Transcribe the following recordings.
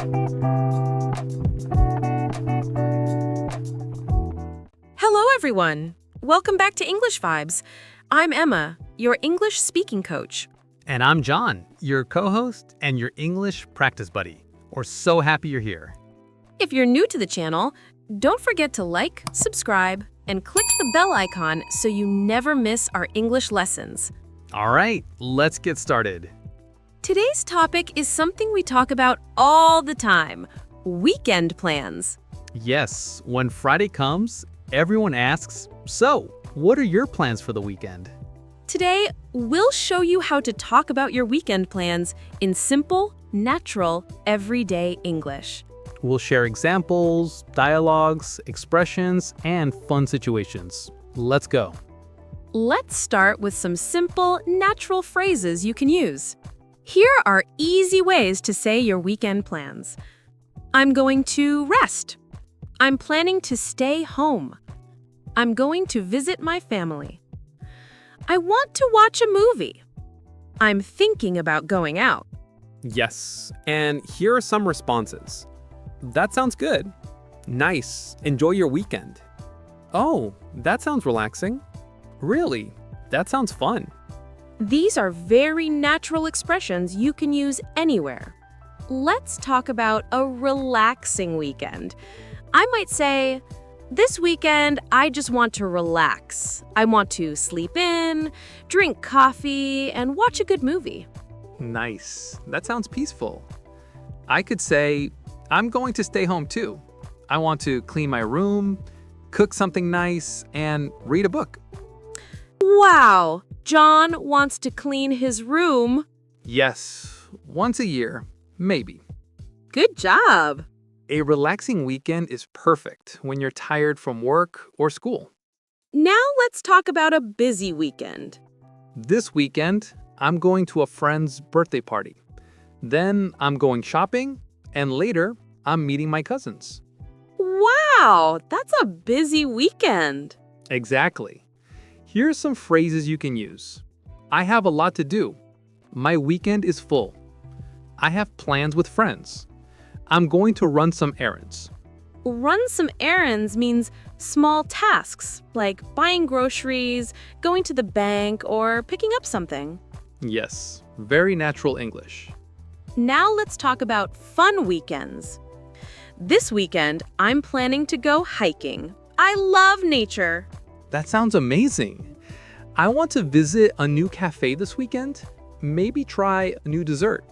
Hello, everyone. Welcome back to English Vibes. I'm Emma, your English speaking coach. And I'm John, your co-host and your English practice buddy. We're so happy you're here. If you're new to the channel, don't forget to like, subscribe, and click the bell icon so you never miss our English lessons. All right, let's get started. Today's topic is something we talk about all the time: weekend plans. Yes, when Friday comes, everyone asks, so, what are your plans for the weekend? Today, we'll show you how to talk about your weekend plans in simple, natural, everyday English. We'll share examples, dialogues, expressions, and fun situations. Let's go. Let's start with some simple, natural phrases you can use. Here are easy ways to say your weekend plans. I'm going to rest. I'm planning to stay home. I'm going to visit my family. I want to watch a movie. I'm thinking about going out. Yes, and here are some responses. That sounds good. Nice. Enjoy your weekend. Oh, that sounds relaxing. Really? That sounds fun. These are very natural expressions you can use anywhere. Let's talk about a relaxing weekend. I might say, this weekend, I just want to relax. I want to sleep in, drink coffee, and watch a good movie. Nice. That sounds peaceful. I could say, I'm going to stay home too. I want to clean my room, cook something nice, and read a book. Wow, John wants to clean his room. Yes, once a year, maybe. Good job. A relaxing weekend is perfect when you're tired from work or school. Now let's talk about a busy weekend. This weekend, I'm going to a friend's birthday party. Then I'm going shopping, and later, I'm meeting my cousins. Wow, that's a busy weekend. Exactly. Here's some phrases you can use. I have a lot to do. My weekend is full. I have plans with friends. I'm going to run some errands. Run some errands means small tasks, like buying groceries, going to the bank, or picking up something. Yes, very natural English. Now let's talk about fun weekends. This weekend, I'm planning to go hiking. I love nature. That sounds amazing. I want to visit a new cafe this weekend. Maybe try a new dessert.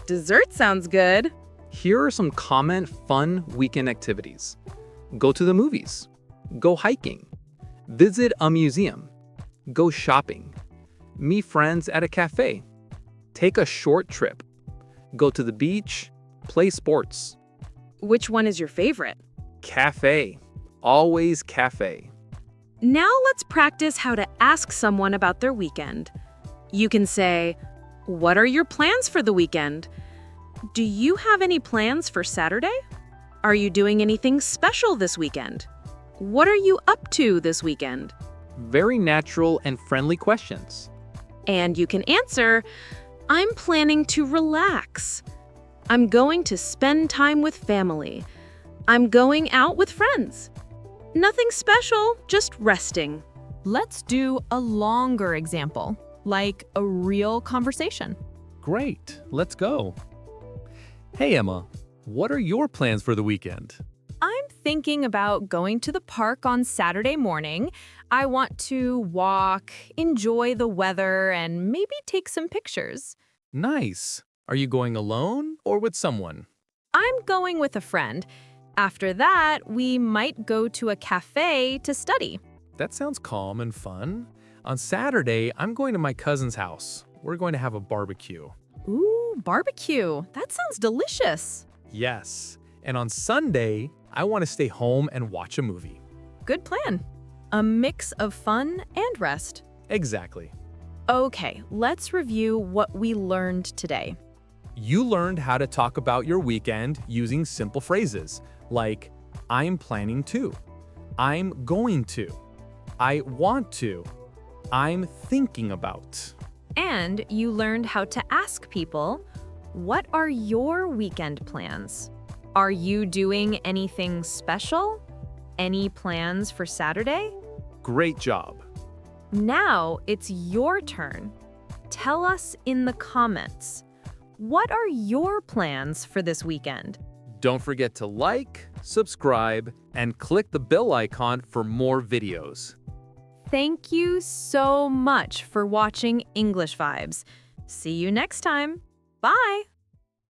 Dessert sounds good. Here are some common fun weekend activities. Go to the movies. Go hiking. Visit a museum. Go shopping. Meet friends at a cafe. Take a short trip. Go to the beach. Play sports. Which one is your favorite? Cafe. Always cafe. Now let's practice how to ask someone about their weekend. You can say, what are your plans for the weekend? Do you have any plans for Saturday? Are you doing anything special this weekend? What are you up to this weekend? Very natural and friendly questions. And you can answer, I'm planning to relax. I'm going to spend time with family. I'm going out with friends. Nothing special, just resting. Let's do a longer example, like a real conversation. Great, let's go. Hey Emma, what are your plans for the weekend? I'm thinking about going to the park on Saturday morning. I want to walk, enjoy the weather, and maybe take some pictures. Nice. Are you going alone or with someone? I'm going with a friend. After that, we might go to a cafe to study. That sounds calm and fun. On Saturday, I'm going to my cousin's house. We're going to have a barbecue. Ooh, barbecue. That sounds delicious. Yes. And on Sunday, I want to stay home and watch a movie. Good plan. A mix of fun and rest. Exactly. Okay, let's review what we learned today. You learned how to talk about your weekend using simple phrases like, I'm planning to, I'm going to, I want to, I'm thinking about. And you learned how to ask people, What are your weekend plans? Are you doing anything special? Any plans for Saturday? Great job. Now it's your turn. Tell us in the comments. What are your plans for this weekend? Don't forget to like, subscribe, and click the bell icon for more videos. Thank you so much for watching English Vibes. See you next time. Bye!